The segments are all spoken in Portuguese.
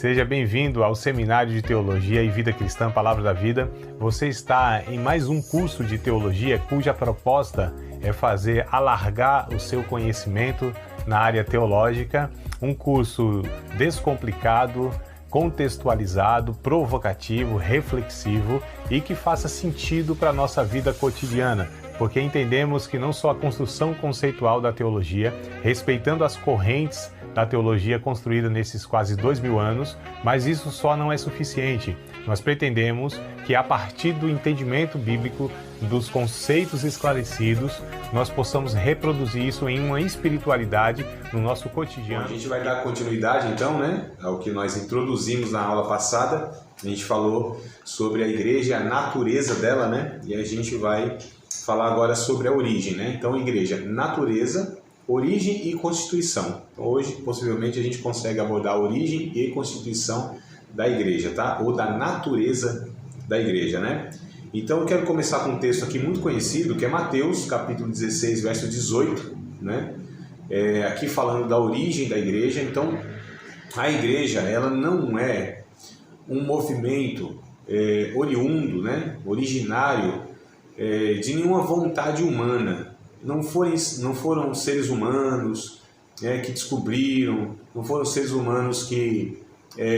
Seja bem-vindo ao Seminário de Teologia e Vida Cristã Palavra da Vida. Você está em mais um curso de teologia cuja proposta é fazer alargar o seu conhecimento na área teológica, um curso descomplicado, contextualizado, provocativo, reflexivo e que faça sentido para a nossa vida cotidiana, porque entendemos que não só a construção conceitual da teologia, respeitando as correntes da teologia construída nesses quase 2000 anos, mas isso só não é suficiente. Nós pretendemos que a partir do entendimento bíblico, dos conceitos esclarecidos, nós possamos reproduzir isso em uma espiritualidade no nosso cotidiano. Bom, a gente vai dar continuidade então, ao que nós introduzimos na aula passada. A gente falou sobre a igreja, a natureza dela, e a gente vai falar agora sobre a origem, Então, igreja, natureza, origem e constituição. Então, hoje, possivelmente, a gente consegue abordar a origem e constituição da igreja, Ou da natureza da igreja, Então, eu quero começar com um texto aqui muito conhecido, que é Mateus, capítulo 16, verso 18, aqui falando da origem da igreja. Então, a igreja, ela não é um movimento oriundo, originário de nenhuma vontade humana. Não foram seres humanos que descobriram, não foram seres humanos que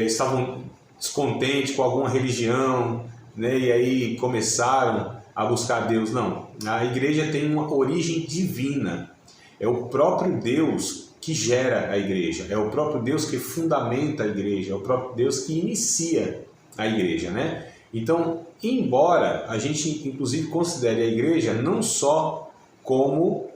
estavam descontentes com alguma religião, e aí começaram a buscar Deus. Não, a igreja tem uma origem divina. É o próprio Deus que gera a igreja, é o próprio Deus que fundamenta a igreja, é o próprio Deus que inicia a igreja, Então, embora a gente inclusive considere a igreja não só como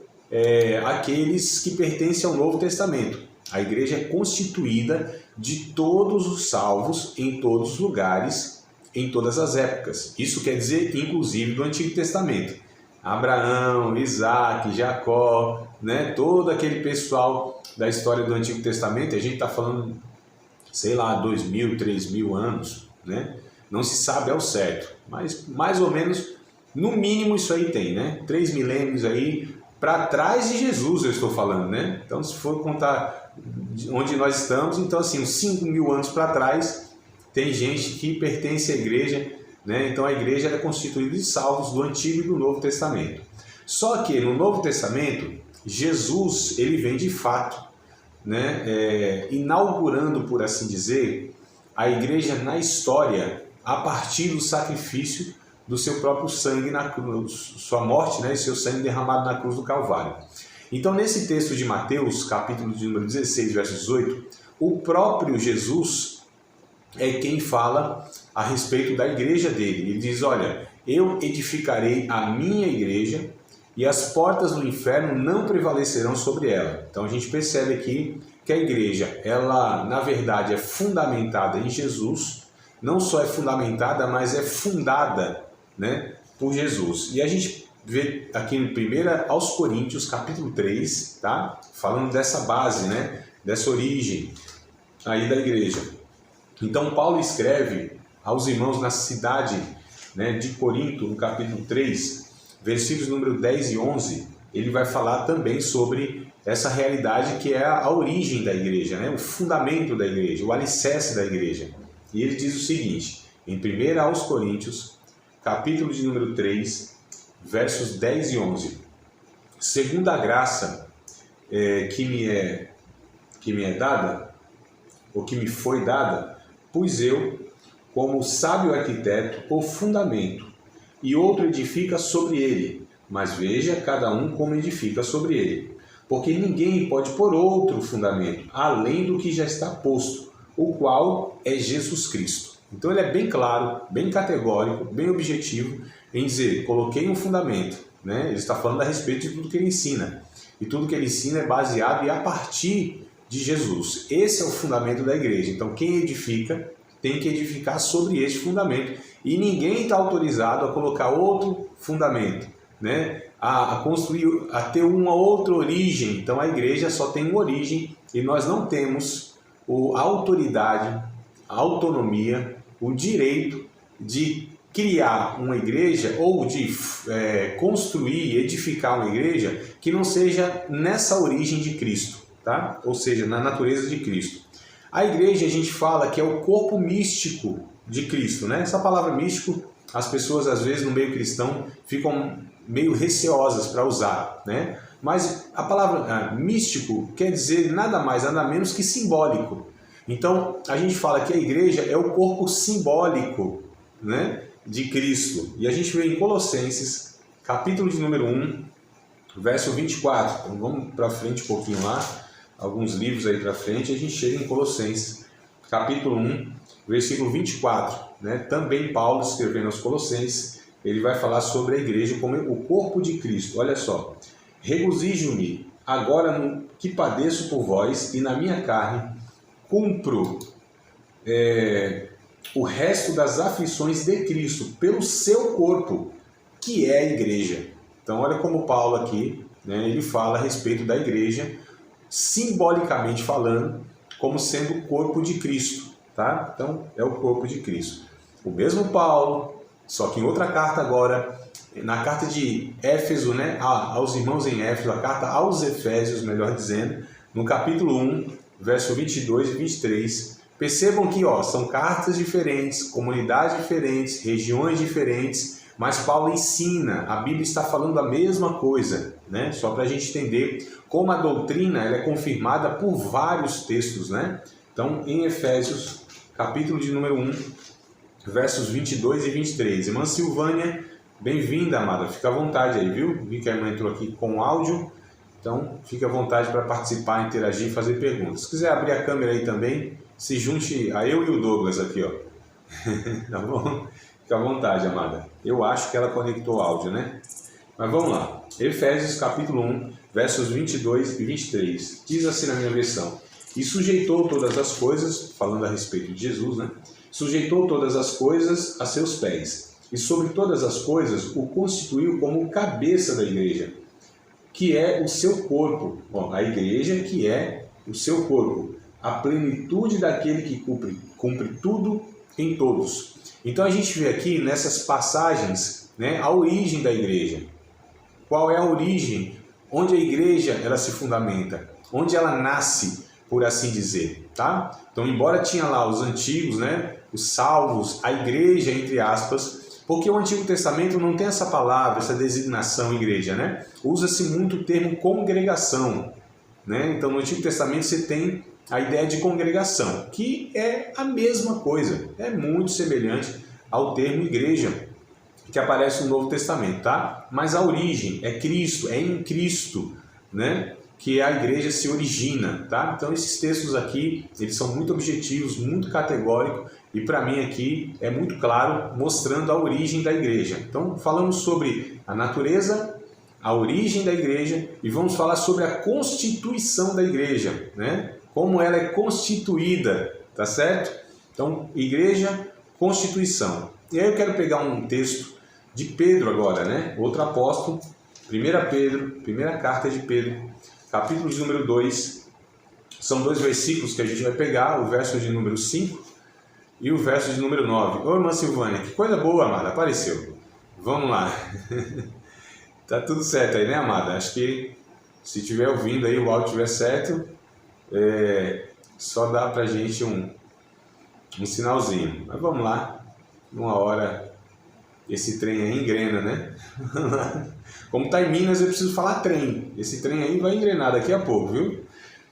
aqueles que pertencem ao Novo Testamento, a igreja é constituída de todos os salvos em todos os lugares, em todas as épocas. Isso quer dizer, inclusive, do Antigo Testamento. Abraão, Isaac, Jacó, todo aquele pessoal da história do Antigo Testamento, a gente está falando, 2.000, 3.000 anos, Não se sabe ao certo, mas mais ou menos, no mínimo isso aí tem, 3 milênios aí, para trás de Jesus eu estou falando, Então, se for contar onde nós estamos, então assim, uns 5.000 anos para trás, tem gente que pertence à igreja, Então a igreja é constituída de salvos do Antigo e do Novo Testamento. Só que no Novo Testamento, Jesus, ele vem de fato, inaugurando, por assim dizer, a igreja na história a partir do sacrifício do seu próprio sangue na cruz, sua morte, e seu sangue derramado na cruz do Calvário. Então, nesse texto de Mateus, capítulo de número 16, verso 18, o próprio Jesus é quem fala a respeito da igreja dele. Ele diz, olha, eu edificarei a minha igreja e as portas do inferno não prevalecerão sobre ela. Então, a gente percebe aqui que a igreja, ela, na verdade, é fundamentada em Jesus. Não só é fundamentada, mas é fundada, por Jesus. E a gente vê aqui em 1 aos Coríntios, capítulo 3, falando dessa base, dessa origem aí da igreja. Então, Paulo escreve aos irmãos na cidade de Corinto, no capítulo 3, versículos número 10 e 11, ele vai falar também sobre essa realidade que é a origem da igreja, o fundamento da igreja, o alicerce da igreja. E ele diz o seguinte, em 1 aos Coríntios, capítulo de número 3, versos 10 e 11. Segundo a graça que me é dada, ou que me foi dada, pus eu, como sábio arquiteto, o fundamento, e outro edifica sobre ele, mas veja cada um como edifica sobre ele. Porque ninguém pode pôr outro fundamento, além do que já está posto, o qual é Jesus Cristo. Então ele é bem claro, bem categórico, bem objetivo em dizer, coloquei um fundamento, Ele está falando a respeito de tudo que ele ensina. E tudo que ele ensina é baseado e a partir de Jesus. Esse é o fundamento da igreja. Então quem edifica tem que edificar sobre este fundamento. E ninguém está autorizado a colocar outro fundamento, a construir, a ter uma outra origem. Então a igreja só tem uma origem e nós não temos a autoridade, a autonomia, o direito de criar uma igreja ou de construir, edificar uma igreja que não seja nessa origem de Cristo, Ou seja, na natureza de Cristo. A igreja, a gente fala que é o corpo místico de Cristo, né? Essa palavra místico, as pessoas às vezes no meio cristão ficam meio receosas para usar, né? Mas a palavra místico quer dizer nada mais, nada menos que simbólico. Então, a gente fala que a igreja é o corpo simbólico, né, de Cristo. E a gente vê em Colossenses, capítulo de número 1, verso 24. Então, vamos para frente um pouquinho lá, alguns livros aí para frente, a gente chega em Colossenses, capítulo 1, versículo 24. Né? Também Paulo, escrevendo aos Colossenses, ele vai falar sobre a igreja como o corpo de Cristo. Olha só. Regozijo-me agora no que padeço por vós, e na minha carne cumpro o resto das aflições de Cristo pelo seu corpo, que é a igreja. Então olha como Paulo aqui, né, ele fala a respeito da igreja, simbolicamente falando, como sendo o corpo de Cristo. Tá? Então é o corpo de Cristo. O mesmo Paulo, só que em outra carta agora, na carta de Éfeso, né, aos irmãos em Éfeso, a carta aos Efésios, melhor dizendo, no capítulo 1, verso 22 e 23, percebam que são cartas diferentes, comunidades diferentes, regiões diferentes, mas Paulo ensina, a Bíblia está falando a mesma coisa, né? Só para a gente entender como a doutrina ela é confirmada por vários textos, né? Então, em Efésios, capítulo de número 1, versos 22 e 23. Irmã Silvânia, bem-vinda, amada. Fica à vontade aí, viu? Vi que a irmã entrou aqui com áudio, então fique à vontade para participar, interagir e fazer perguntas. Se quiser abrir a câmera aí também, se junte a eu e o Douglas aqui, ó. Tá bom? Fica à vontade, amada. Eu acho que ela conectou áudio, né? Mas vamos lá. Efésios, capítulo 1, versos 22 e 23. Diz assim na minha versão. E sujeitou todas as coisas, falando a respeito de Jesus, né? Sujeitou todas as coisas a seus pés, e sobre todas as coisas o constituiu como cabeça da igreja, que é o seu corpo. Bom, a igreja que é o seu corpo, a plenitude daquele que cumpre tudo em todos. Então a gente vê aqui nessas passagens, né, a origem da igreja. Qual é a origem? Onde a igreja ela se fundamenta? Onde ela nasce, por assim dizer, tá? Então, embora tinha lá os antigos, né, os salvos, a igreja, entre aspas, porque o Antigo Testamento não tem essa palavra, essa designação igreja, né? Usa-se muito o termo congregação, né? Então, no Antigo Testamento você tem a ideia de congregação, que é a mesma coisa, é muito semelhante ao termo igreja, que aparece no Novo Testamento, tá? Mas a origem é Cristo, é em Cristo, né, que a igreja se origina, tá? Então esses textos aqui, eles são muito objetivos, muito categóricos, e para mim aqui é muito claro, mostrando a origem da igreja. Então falamos sobre a natureza, a origem da igreja, e vamos falar sobre a constituição da igreja, né? Como ela é constituída, tá certo? Então, igreja, constituição. E aí eu quero pegar um texto de Pedro agora, né? Outro apóstolo, 1 Pedro, primeira carta de Pedro, capítulo de número 2, são dois versículos que a gente vai pegar, o verso de número 5 e o verso de número 9. Ô, irmã Silvânia, que coisa boa, amada, apareceu. Vamos lá. Tá tudo certo aí, né, amada? Acho que se estiver ouvindo aí, o áudio estiver certo, só dá pra gente um sinalzinho. Mas vamos lá, numa hora esse trem aí engrena, né? Como está em Minas, eu preciso falar trem. Esse trem aí vai engrenar daqui a pouco, viu?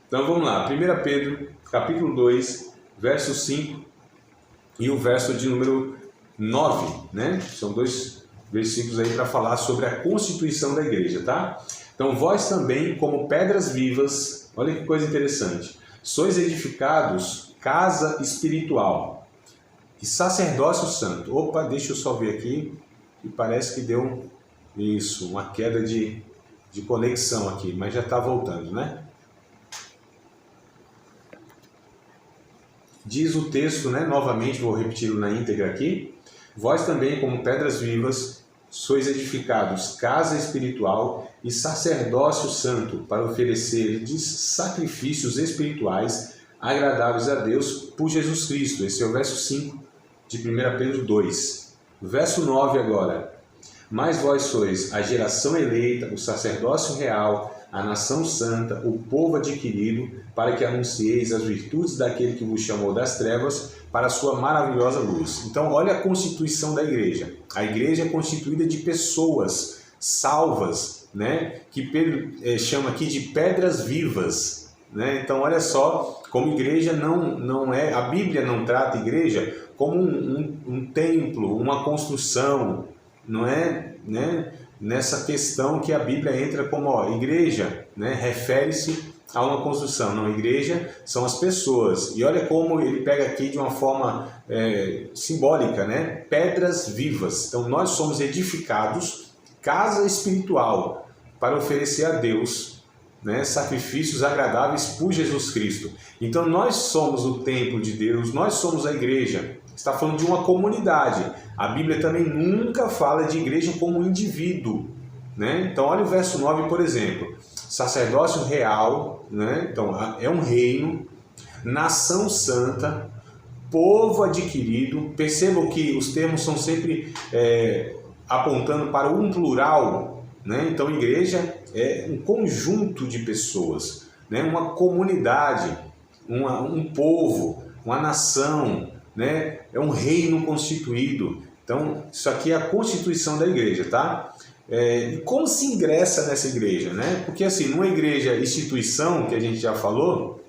Então vamos lá, 1 Pedro, capítulo 2, verso 5 e o verso de número 9, né? São dois versículos aí para falar sobre a constituição da igreja, tá? Então vós também, como pedras vivas, olha que coisa interessante, sois edificados casa espiritual e sacerdócio santo. Opa, deixa eu só ver aqui, que parece que deu isso, uma queda de conexão aqui, mas já está voltando, né? Diz o texto, né? Novamente vou repeti-lo na íntegra aqui. Vós também, como pedras vivas, sois edificados casa espiritual e sacerdócio santo, para oferecerdes sacrifícios espirituais agradáveis a Deus por Jesus Cristo. Esse é o verso 5 de 1 Pedro 2. Verso 9 agora. Mas vós sois a geração eleita, o sacerdócio real, a nação santa, o povo adquirido, para que anuncieis as virtudes daquele que vos chamou das trevas para a sua maravilhosa luz. Então, olha a constituição da igreja. A igreja é constituída de pessoas salvas, né? Que Pedro chama aqui de pedras vivas, né? Então, olha só como igreja não é... A Bíblia não trata a igreja como um templo, uma construção, não é, né? Nessa questão que a Bíblia entra como igreja, né? Refere-se a uma construção. Não, igreja são as pessoas. E olha como ele pega aqui de uma forma simbólica, né? Pedras vivas. Então nós somos edificados, casa espiritual, para oferecer a Deus, né? Sacrifícios agradáveis por Jesus Cristo. Então nós somos o templo de Deus, nós somos a igreja. Está falando de uma comunidade. A Bíblia também nunca fala de igreja como um indivíduo, né? Então olha o verso 9, por exemplo. Sacerdócio real, né? Então é um reino, nação santa, povo adquirido. Percebam que os termos são sempre apontando para um plural, né? Então igreja é um conjunto de pessoas, né? Uma comunidade, um povo, uma nação, né? É um reino constituído. Então, isso aqui é a constituição da igreja, tá? E como se ingressa nessa igreja, né? Porque assim, numa igreja instituição, que a gente já falou,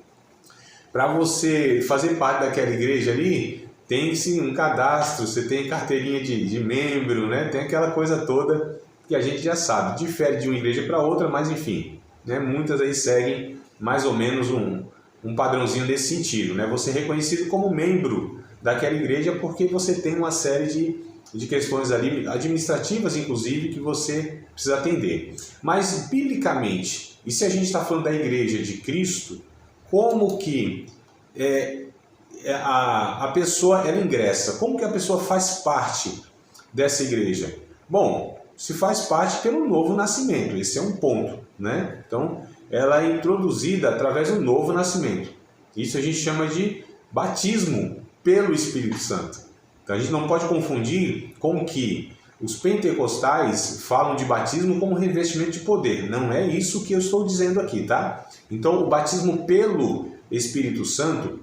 para você fazer parte daquela igreja ali, tem sim um cadastro, você tem carteirinha de membro, né? Tem aquela coisa toda que a gente já sabe. Difere de uma igreja para outra, mas enfim, né? Muitas aí seguem mais ou menos um padrãozinho desse sentido, né? Você é reconhecido como membro daquela igreja porque você tem uma série de questões ali, administrativas inclusive, que você precisa atender. Mas biblicamente, e se a gente está falando da igreja de Cristo, como que a pessoa ela ingressa? Como que a pessoa faz parte dessa igreja? Bom, se faz parte pelo novo nascimento, esse é um ponto, né? Então, ela é introduzida através do novo nascimento. Isso a gente chama de batismo pelo Espírito Santo. Então a gente não pode confundir com que os pentecostais falam de batismo como revestimento de poder. Não é isso que eu estou dizendo aqui, tá? Então o batismo pelo Espírito Santo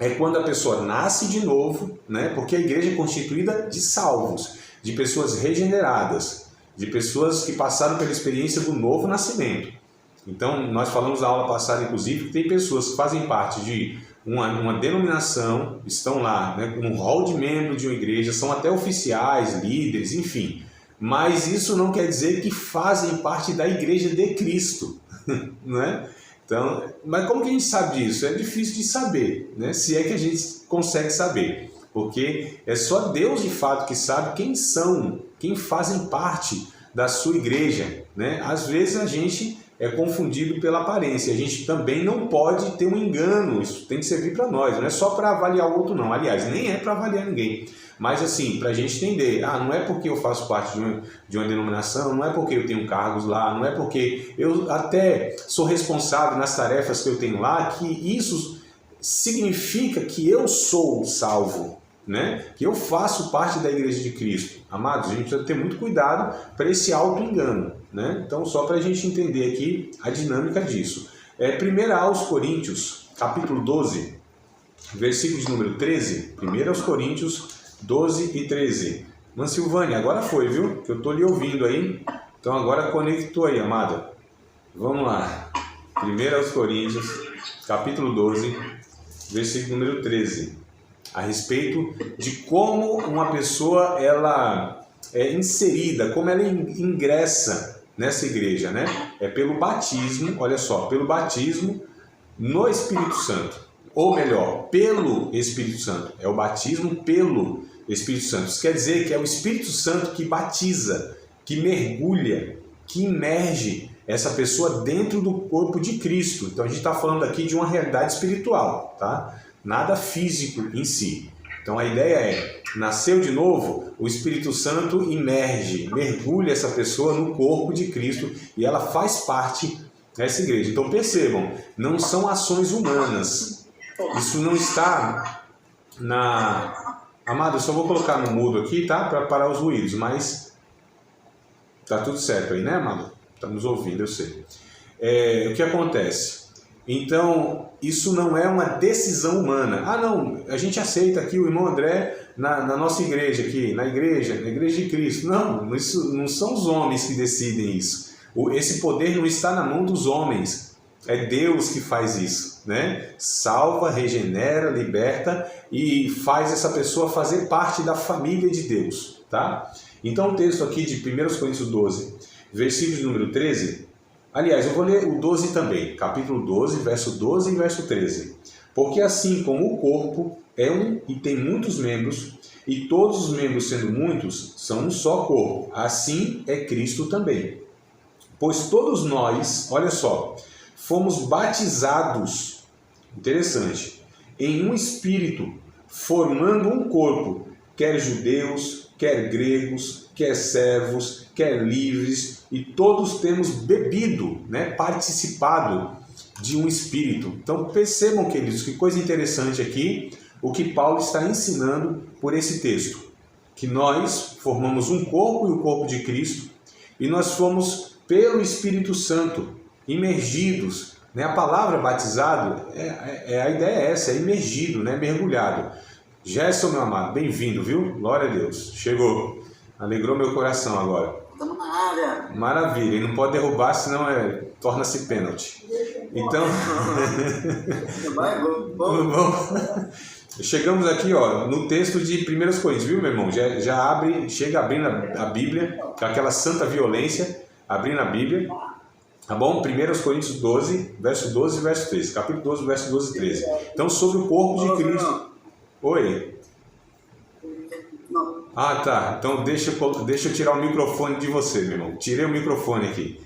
é quando a pessoa nasce de novo, né? Porque a igreja é constituída de salvos, de pessoas regeneradas, de pessoas que passaram pela experiência do novo nascimento. Então nós falamos na aula passada, inclusive, que tem pessoas que fazem parte de uma denominação, estão lá, né, no hall de membros de uma igreja, são até oficiais, líderes, enfim. Mas isso não quer dizer que fazem parte da igreja de Cristo, né? Então, mas como que a gente sabe disso? É difícil de saber, né? Se é que a gente consegue saber, porque é só Deus de fato que sabe quem são, quem fazem parte da sua igreja, né? Às vezes a gente é confundido pela aparência. A gente também não pode ter um engano, isso tem que servir para nós, não é só para avaliar o outro não, aliás, nem é para avaliar ninguém, mas assim, para a gente entender, não é porque eu faço parte de uma denominação, não é porque eu tenho cargos lá, não é porque eu até sou responsável nas tarefas que eu tenho lá, que isso significa que eu sou salvo, né? Que eu faço parte da igreja de Cristo. Amados, a gente precisa ter muito cuidado para esse auto-engano, né? Então, só para a gente entender aqui a dinâmica disso. 1 aos Coríntios, capítulo 12, versículo de número 13. 1 aos Coríntios 12 e 13. Mãe Silvânia, agora foi, viu? Que eu estou lhe ouvindo aí. Então, agora conectou aí, amada. Vamos lá. 1 aos Coríntios, capítulo 12, versículo número 13. A respeito de como uma pessoa ela é inserida, como ela ingressa nessa igreja, né? É pelo batismo, olha só, pelo batismo no Espírito Santo, ou melhor, pelo Espírito Santo. É o batismo pelo Espírito Santo. Isso quer dizer que é o Espírito Santo que batiza, que mergulha, que imerge essa pessoa dentro do corpo de Cristo. Então a gente está falando aqui de uma realidade espiritual, tá? Nada físico em si. Então a ideia é, nasceu de novo, o Espírito Santo imerge, mergulha essa pessoa no corpo de Cristo e ela faz parte dessa igreja. Então percebam, não são ações humanas. Isso não está na... Amado, eu só vou colocar no mudo aqui, tá? Para parar os ruídos, mas tá tudo certo aí, né, amado? Estamos ouvindo, eu sei. o que acontece? Então, isso não é uma decisão humana. Ah, não, a gente aceita aqui o irmão André na nossa igreja aqui, na igreja de Cristo. Não, isso não são os homens que decidem isso. Esse poder não está na mão dos homens. É Deus que faz isso, né? Salva, regenera, liberta e faz essa pessoa fazer parte da família de Deus, tá? Então o texto aqui de 1 Coríntios 12, versículo de número 13, aliás, eu vou ler o 12 também, capítulo 12, verso 12 e verso 13. Porque assim como o corpo é um e tem muitos membros, e todos os membros sendo muitos, são um só corpo, assim é Cristo também. Pois todos nós, olha só, fomos batizados, interessante, em um espírito, formando um corpo, quer judeus, quer gregos, quer servos, quer livres, e todos temos bebido, né, participado de um espírito. Então percebam, queridos, que coisa interessante aqui, o que Paulo está ensinando por esse texto, que nós formamos um corpo e o corpo de Cristo, e nós fomos pelo Espírito Santo, imergidos, né? A palavra batizado, a ideia é essa, é imergido, né? Mergulhado. Gerson, meu amado, bem-vindo, viu? Glória a Deus, chegou, alegrou meu coração agora. Estamos na área. Maravilha, e não pode derrubar, senão torna-se pênalti. Então, chegamos aqui, ó, no texto de 1 Coríntios, viu, meu irmão? Chega abrindo a Bíblia, com aquela santa violência, abrindo a Bíblia, tá bom? 1 Coríntios 12, verso 12 e verso 13, capítulo 12, verso 12 e 13. Então, sobre o corpo de Cristo. Oi? Ah, tá. Então, deixa eu tirar o microfone de você, meu irmão. Tirei o microfone aqui.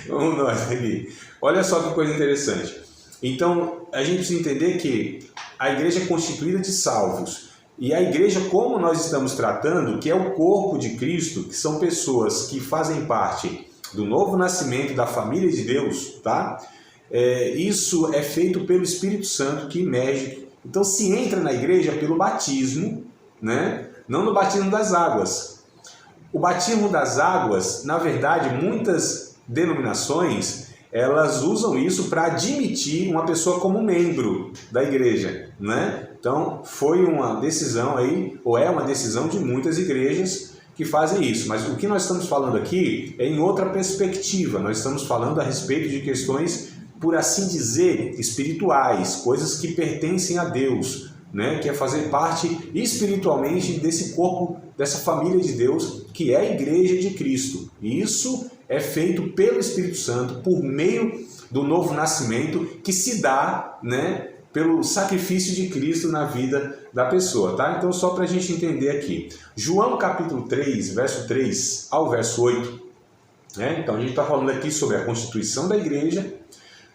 Vamos nós aqui. Olha só que coisa interessante. Então, a gente precisa entender que a igreja é constituída de salvos. E a igreja, como nós estamos tratando, que é o corpo de Cristo, que são pessoas que fazem parte do novo nascimento da família de Deus, tá? Isso é feito pelo Espírito Santo que imerge. Então se entra na igreja pelo batismo, né? Não no batismo das águas. O batismo das águas, na verdade, muitas denominações, elas usam isso para admitir uma pessoa como membro da igreja, né? Então, foi uma decisão aí, ou é uma decisão de muitas igrejas que fazem isso. Mas o que nós estamos falando aqui é em outra perspectiva. Nós estamos falando a respeito de questões, por assim dizer, espirituais, coisas que pertencem a Deus, né? Que é fazer parte espiritualmente desse corpo, dessa família de Deus, que é a igreja de Cristo. E isso é feito pelo Espírito Santo, por meio do novo nascimento, que se dá, né, pelo sacrifício de Cristo na vida da pessoa, tá? Então, só para a gente entender aqui. João capítulo 3, verso 3 ao verso 8, né? Então, a gente está falando aqui sobre a constituição da igreja,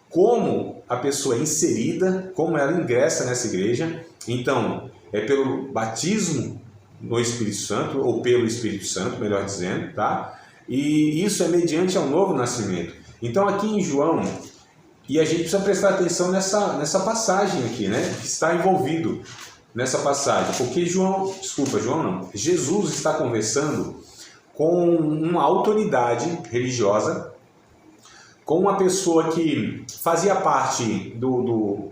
como a pessoa é inserida, como ela ingressa nessa igreja. Então, é pelo batismo no Espírito Santo, ou pelo Espírito Santo, melhor dizendo, tá? E isso é mediante ao novo nascimento. Então, aqui em João, e a gente precisa prestar atenção nessa passagem aqui, né? Que está envolvido nessa passagem. Porque Jesus está conversando com uma autoridade religiosa, com uma pessoa que fazia parte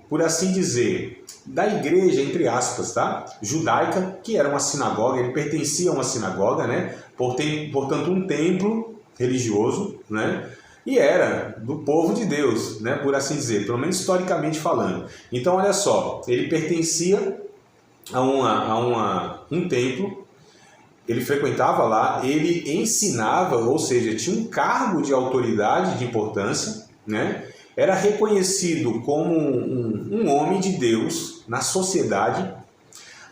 por assim dizer, da igreja, entre aspas, tá? Judaica, que era uma sinagoga, ele pertencia a uma sinagoga, né? Portanto, um templo religioso, né? E era do povo de Deus, né? Por assim dizer, pelo menos historicamente falando. Então, olha só, ele pertencia a um templo, ele frequentava lá, ele ensinava, ou seja, tinha um cargo de autoridade, de importância, né? Era reconhecido como um homem de Deus na sociedade.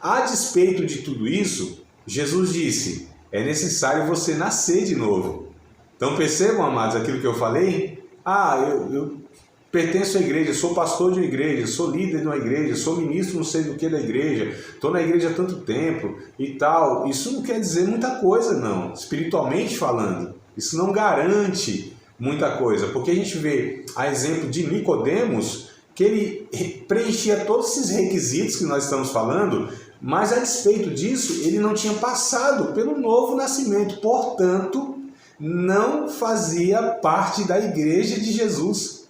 A despeito de tudo isso, Jesus disse, é necessário você nascer de novo. Então percebam, amados, aquilo que eu falei? Eu pertenço à igreja, sou pastor de uma igreja, sou líder de uma igreja, sou ministro não sei do que da igreja, estou na igreja há tanto tempo e tal. Isso não quer dizer muita coisa, não, espiritualmente falando. Isso não garante muita coisa, porque a gente vê a exemplo de Nicodemos, que ele preenchia todos esses requisitos que nós estamos falando, mas a despeito disso, ele não tinha passado pelo novo nascimento, portanto, não fazia parte da igreja de Jesus.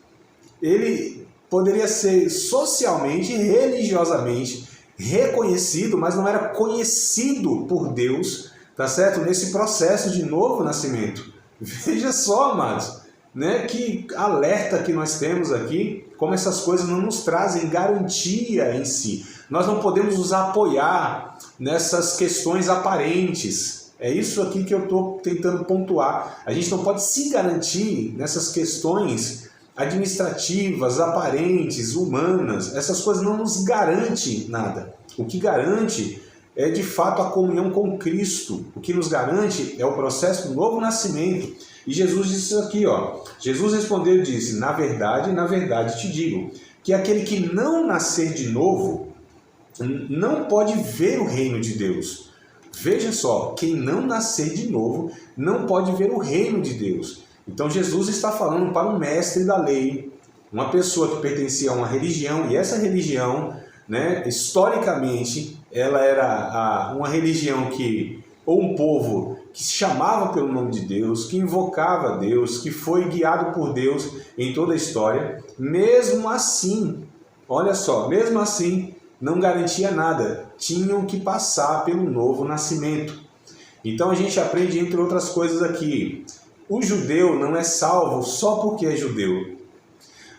Ele poderia ser socialmente, religiosamente reconhecido, mas não era conhecido por Deus, tá certo? Nesse processo de novo nascimento. Veja só, amados, né? Que alerta que nós temos aqui, como essas coisas não nos trazem garantia em si. Nós não podemos nos apoiar nessas questões aparentes. É isso aqui que eu estou tentando pontuar. A gente não pode se garantir nessas questões administrativas, aparentes, humanas. Essas coisas não nos garantem nada. O que garante é de fato a comunhão com Cristo. O que nos garante é o processo do novo nascimento. E Jesus disse isso aqui, ó. Jesus respondeu e disse: na verdade te digo, que aquele que não nascer de novo não pode ver o reino de Deus. Veja só, quem não nascer de novo não pode ver o reino de Deus. Então Jesus está falando para um mestre da lei, uma pessoa que pertencia a uma religião, e essa religião, né, historicamente, ela era uma religião ou um povo que se chamava pelo nome de Deus, que invocava Deus, que foi guiado por Deus em toda a história. Mesmo assim, olha só, mesmo assim, não garantia nada. Tinham que passar pelo novo nascimento. Então a gente aprende, entre outras coisas aqui, o judeu não é salvo só porque é judeu.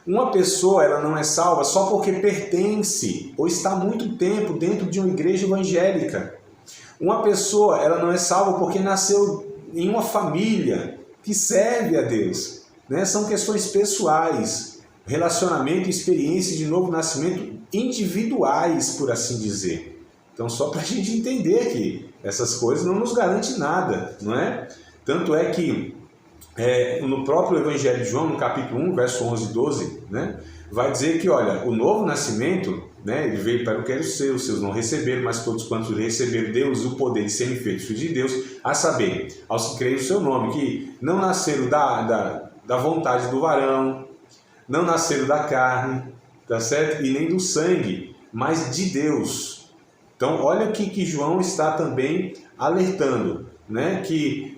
Uma pessoa ela não é salva só porque pertence ou está há muito tempo dentro de uma igreja evangélica. Uma pessoa ela não é salva porque nasceu em uma família que serve a Deus, né? São questões pessoais, relacionamento e experiência de novo nascimento individuais, por assim dizer. Então, só para a gente entender que essas coisas não nos garantem nada, não é? Tanto é que no próprio Evangelho de João, no capítulo 1, verso 11 e 12, né, vai dizer que, olha, o novo nascimento, né, ele veio para o que era os seus não receberam, mas todos quantos receberam Deus o poder de serem feitos filhos de Deus, a saber, aos que creem no seu nome, que não nasceram da vontade do varão, não nasceram da carne, tá certo? E nem do sangue, mas de Deus. Então, olha aqui que João está também alertando, né, que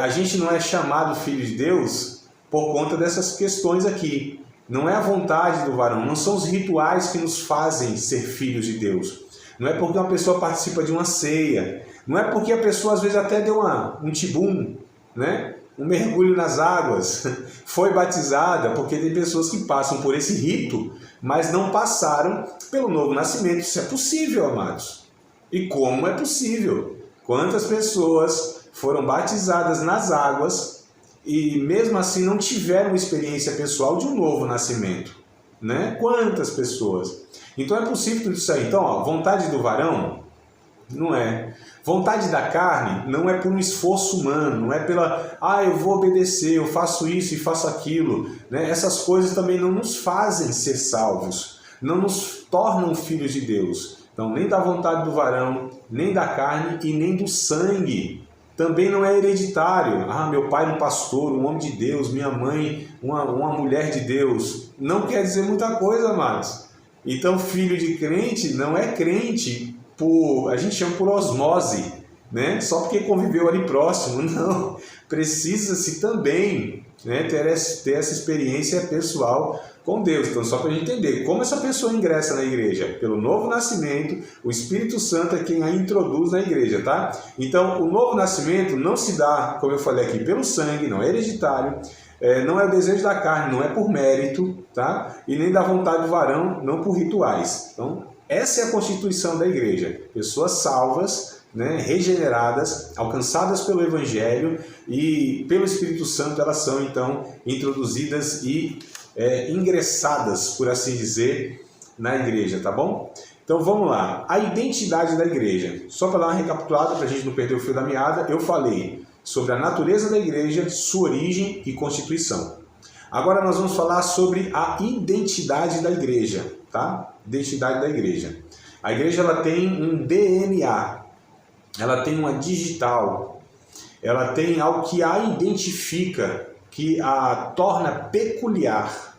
a gente não é chamado filho de Deus por conta dessas questões aqui. Não é a vontade do varão, não são os rituais que nos fazem ser filhos de Deus. Não é porque uma pessoa participa de uma ceia, não é porque a pessoa às vezes até deu um tibum, né? Um mergulho nas águas, foi batizada, porque tem pessoas que passam por esse rito, mas não passaram pelo novo nascimento. Isso é possível, amados. E como é possível? Quantas pessoas foram batizadas nas águas e mesmo assim não tiveram experiência pessoal de um novo nascimento, né? Quantas pessoas? Então é possível tudo isso aí. Então, ó, vontade do varão não é. Vontade da carne não é por um esforço humano, não é pela, eu vou obedecer, eu faço isso e faço aquilo, né? Essas coisas também não nos fazem ser salvos, não nos tornam filhos de Deus. Então, nem da vontade do varão, nem da carne e nem do sangue. Também não é hereditário. Meu pai era um pastor, um homem de Deus, minha mãe, uma mulher de Deus. Não quer dizer muita coisa, amados. Então, filho de crente não é crente a gente chama por osmose, né? Só porque conviveu ali próximo. Não. Precisa-se também, né, ter essa experiência pessoal com Deus. Então, só para a gente entender como essa pessoa ingressa na igreja. Pelo novo nascimento, o Espírito Santo é quem a introduz na igreja, tá? Então, o novo nascimento não se dá, como eu falei aqui, pelo sangue, não é hereditário, não é o desejo da carne, não é por mérito, tá? E nem da vontade do varão, não por rituais. Então, essa é a constituição da igreja. Pessoas salvas, né, regeneradas, alcançadas pelo Evangelho e pelo Espírito Santo, elas são então introduzidas e ingressadas, por assim dizer, na igreja, tá bom? Então vamos lá, a identidade da igreja. Só para dar uma recapitulada, para a gente não perder o fio da meada, eu falei sobre a natureza da igreja, sua origem e constituição. Agora nós vamos falar sobre a identidade da igreja, tá? Identidade da igreja. A igreja ela tem um DNA, ela tem uma digital, ela tem algo que a identifica, que a torna peculiar,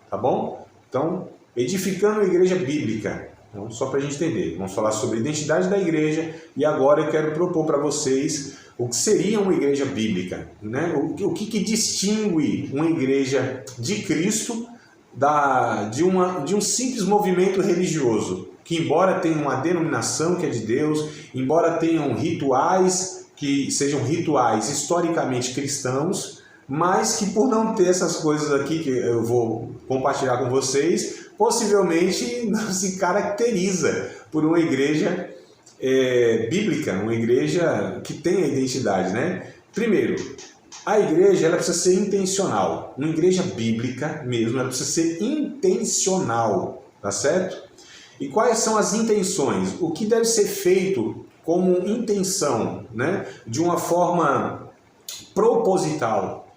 tá bom? Então, edificando a igreja bíblica. Então, só para a gente entender, vamos falar sobre a identidade da igreja e agora eu quero propor para vocês o que seria uma igreja bíblica, né? O que distingue uma igreja de Cristo de um simples movimento religioso, que embora tenha uma denominação que é de Deus, embora tenham rituais que sejam rituais historicamente cristãos, mas que por não ter essas coisas aqui que eu vou compartilhar com vocês, possivelmente não se caracteriza por uma igreja bíblica, uma igreja que tenha identidade, né? Primeiro, a igreja ela precisa ser intencional. Uma igreja bíblica mesmo, ela precisa ser intencional, tá certo? E quais são as intenções? O que deve ser feito como intenção, né? De uma forma proposital.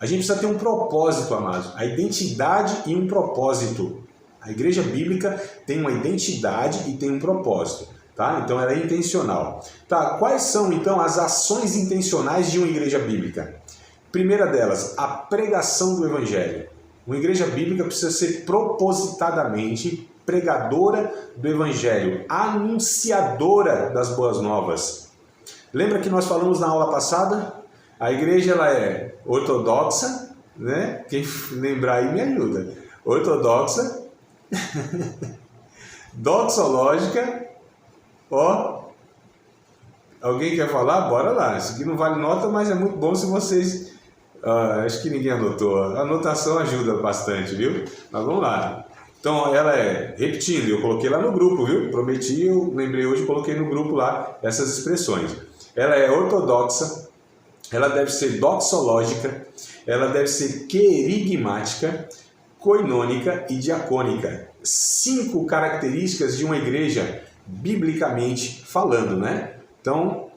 A gente precisa ter um propósito, amados. A identidade e um propósito. A igreja bíblica tem uma identidade e tem um propósito, tá? Então ela é intencional. Tá, quais são então as ações intencionais de uma igreja bíblica? Primeira delas, a pregação do evangelho. Uma igreja bíblica precisa ser propositadamente pregadora do evangelho, anunciadora das boas novas. Lembra que nós falamos na aula passada? A igreja ela é ortodoxa, né? Quem lembrar aí me ajuda. Ortodoxa, doxológica, ó. Alguém quer falar? Bora lá. Isso aqui não vale nota, mas é muito bom se vocês... acho que ninguém anotou. A anotação ajuda bastante, viu? Mas vamos lá. Então, ela é... Repetindo, eu coloquei lá no grupo, viu? Prometi, eu lembrei hoje, coloquei no grupo lá essas expressões. Ela é ortodoxa, ela deve ser doxológica, ela deve ser querigmática, coinônica e diacônica. 5 características de uma igreja biblicamente falando, né? Então,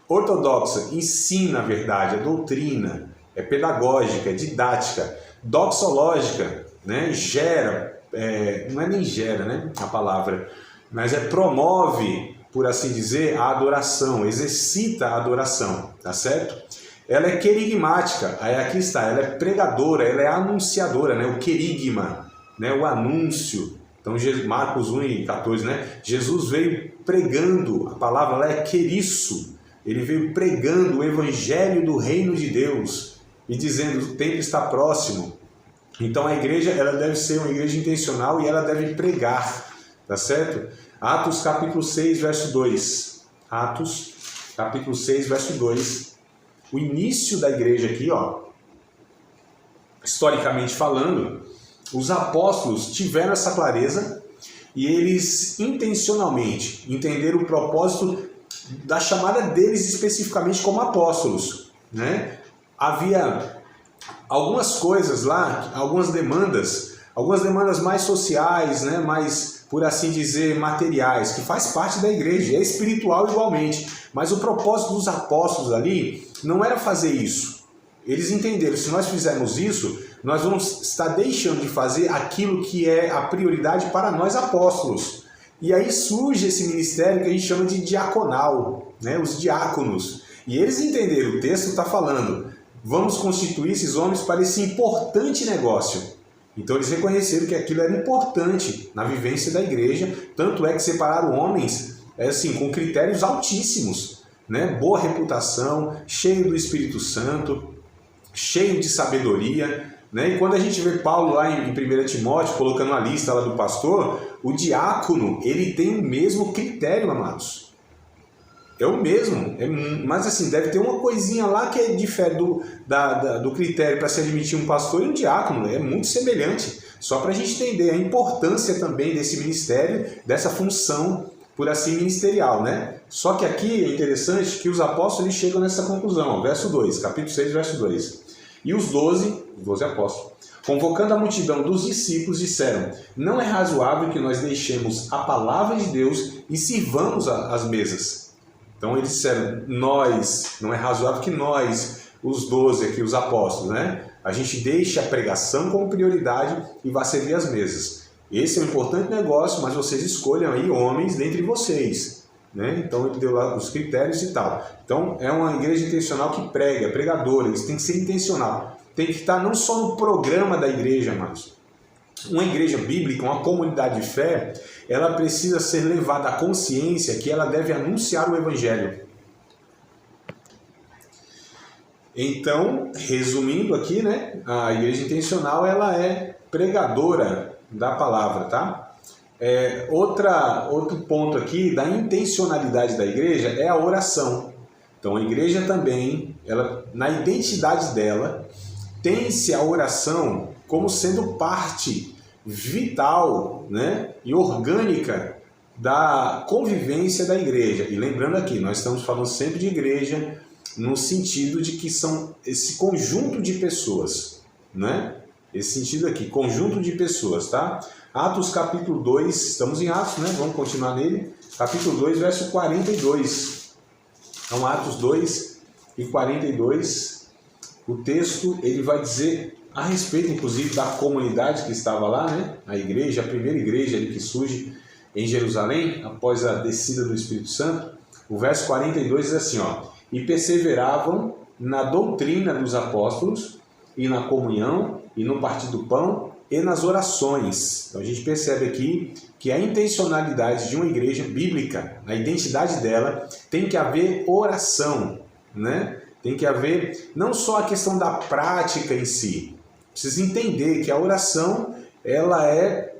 ortodoxa ensina a verdade, a doutrina, é pedagógica, é didática. Doxológica, né? Gera, não é nem gera, né? A palavra, mas promove, por assim dizer, a adoração, exercita a adoração, tá certo? Ela é querigmática, aí aqui está, ela é pregadora, ela é anunciadora, né? O querigma, né? O anúncio. Então, Marcos 1:14, né? Jesus veio pregando, a palavra lá é queriço, ele veio pregando o evangelho do reino de Deus e dizendo, o tempo está próximo. Então a igreja ela deve ser uma igreja intencional e ela deve pregar, tá certo? Atos capítulo 6, verso 2. Atos capítulo 6, verso 2. O início da igreja aqui, ó, historicamente falando, os apóstolos tiveram essa clareza e eles intencionalmente entenderam o propósito da chamada deles especificamente como apóstolos, né? Havia algumas coisas lá, algumas demandas mais sociais, né? Mais, por assim dizer, materiais, que faz parte da igreja, é espiritual igualmente. Mas o propósito dos apóstolos ali não era fazer isso. Eles entenderam, se nós fizermos isso, nós vamos estar deixando de fazer aquilo que é a prioridade para nós apóstolos. E aí surge esse ministério que a gente chama de diaconal, né? Os diáconos. E eles entenderam, o texto está falando, vamos constituir esses homens para esse importante negócio. Então eles reconheceram que aquilo era importante na vivência da igreja, tanto é que separaram homens assim, com critérios altíssimos, né? Boa reputação, cheio do Espírito Santo, cheio de sabedoria, né? E quando a gente vê Paulo lá em 1 Timóteo, colocando a lista lá do pastor, o diácono, ele tem o mesmo critério, amados. É o mesmo, mas assim, deve ter uma coisinha lá que difere do critério para se admitir um pastor e um diácono, é muito semelhante. Só para a gente entender a importância também desse ministério, dessa função, por assim, ministerial, né? Só que aqui é interessante que os apóstolos eles chegam nessa conclusão, ó, verso 2, capítulo 6, verso 2. E os 12 apóstolos, convocando a multidão dos discípulos, disseram, não é razoável que nós deixemos a palavra de Deus e sirvamos as mesas. Então eles disseram, não é razoável que nós, os 12 aqui, os apóstolos, né? A gente deixe a pregação como prioridade e vá servir as mesas. Esse é um importante negócio, mas vocês escolham aí homens dentre vocês, né? Então ele deu lá os critérios e tal. Então é uma igreja intencional que prega, é pregadora, eles têm que ser intencional. Tem que estar não só no programa da igreja, mas uma igreja bíblica, uma comunidade de fé, ela precisa ser levada à consciência que ela deve anunciar o evangelho. Então, resumindo aqui, né, a igreja intencional ela é pregadora da palavra, tá? Outro ponto aqui da intencionalidade da igreja é a oração. Então, a igreja também, ela, na identidade dela, tem-se a oração como sendo parte vital, né, e orgânica da convivência da igreja. E lembrando aqui, nós estamos falando sempre de igreja no sentido de que são esse conjunto de pessoas, né? Esse sentido aqui, conjunto de pessoas, tá? Atos capítulo 2, estamos em Atos, né? Vamos continuar nele. Capítulo 2, verso 42. Então, Atos 2 e 42, o texto ele vai dizer a respeito, inclusive, da comunidade que estava lá, né? A igreja, a primeira igreja ali que surge em Jerusalém, após a descida do Espírito Santo. O verso 42 diz assim, ó: e perseveravam na doutrina dos apóstolos, e na comunhão, e no partir do pão, e nas orações. Então a gente percebe aqui que a intencionalidade de uma igreja bíblica, a identidade dela, tem que haver oração, né? Tem que haver não só a questão da prática em si. Precisa entender que a oração, ela é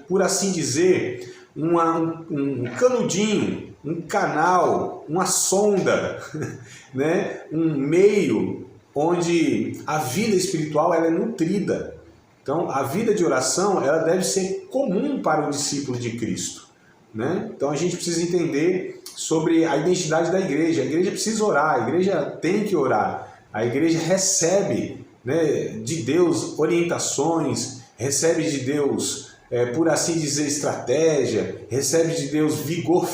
por assim dizer, um canudinho, um canal, uma sonda, né? Um meio onde a vida espiritual ela é nutrida. Então, a vida de oração ela deve ser comum para o discípulo de Cristo, né? Então, a gente precisa entender sobre a identidade da igreja. A igreja precisa orar, a igreja tem que orar. A igreja recebe, né, de Deus orientações, recebe de Deus, por assim dizer, estratégia, recebe de Deus vigor